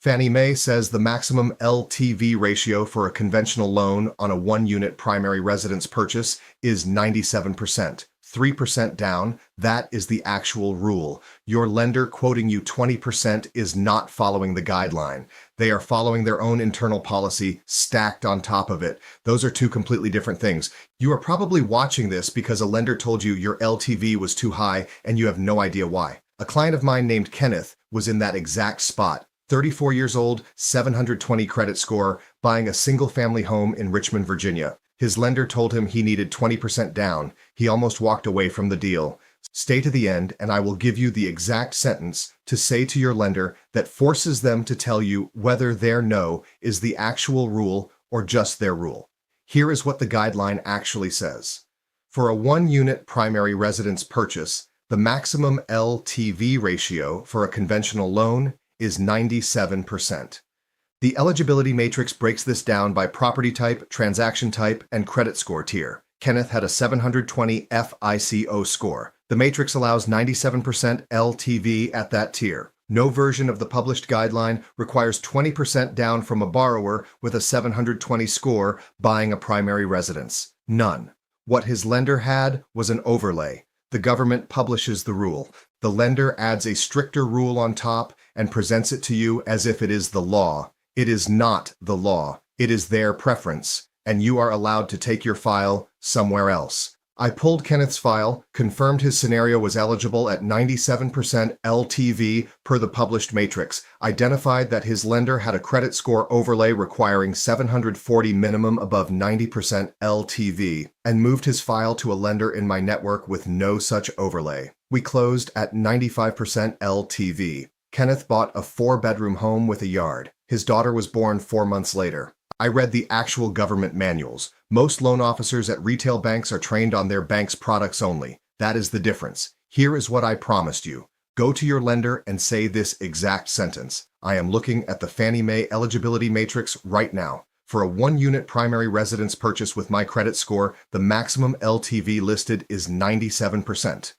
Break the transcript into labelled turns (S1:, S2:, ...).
S1: Fannie Mae says the maximum LTV ratio for a conventional loan on a one-unit primary residence purchase is 97%. 3% down, that is the actual rule. Your lender quoting you 20% is not following the guideline. They are following their own internal policy stacked on top of it. Those are two completely different things. You are probably watching this because a lender told you your LTV was too high and you have no idea why. A client of mine named Kenneth was in that exact spot. 34 years old, 720 credit score, buying a single-family home in Richmond, Virginia. His lender told him he needed 20% down. He almost walked away from the deal. Stay to the end, and I will give you the exact sentence to say to your lender that forces them to tell you whether their no is the actual rule or just their rule. Here is what the guideline actually says. For a one-unit primary residence purchase, the maximum LTV ratio for a conventional loan is 97%. The Eligibility Matrix breaks this down by property type, transaction type, and credit score tier. Kenneth had a 720 FICO score. The matrix allows 97% LTV at that tier. No version of the published guideline requires 20% down from a borrower with a 720 score buying a primary residence. None. What his lender had was an overlay. The government publishes the rule. The lender adds a stricter rule on top and presents it to you as if it is the law. It is not the law. It is their preference, and you are allowed to take your file somewhere else. I pulled Kenneth's file, confirmed his scenario was eligible at 97% LTV per the published matrix, identified that his lender had a credit score overlay requiring 740 minimum above 90% LTV, and moved his file to a lender in my network with no such overlay. We closed at 95% LTV. Kenneth bought a 4-bedroom home with a yard. His daughter was born 4 months later. I read the actual government manuals. Most loan officers at retail banks are trained on their bank's products only. That is the difference. Here is what I promised you. Go to your lender and say this exact sentence. I am looking at the Fannie Mae Eligibility Matrix right now. For a one-unit primary residence purchase with my credit score, the maximum LTV listed is 97%.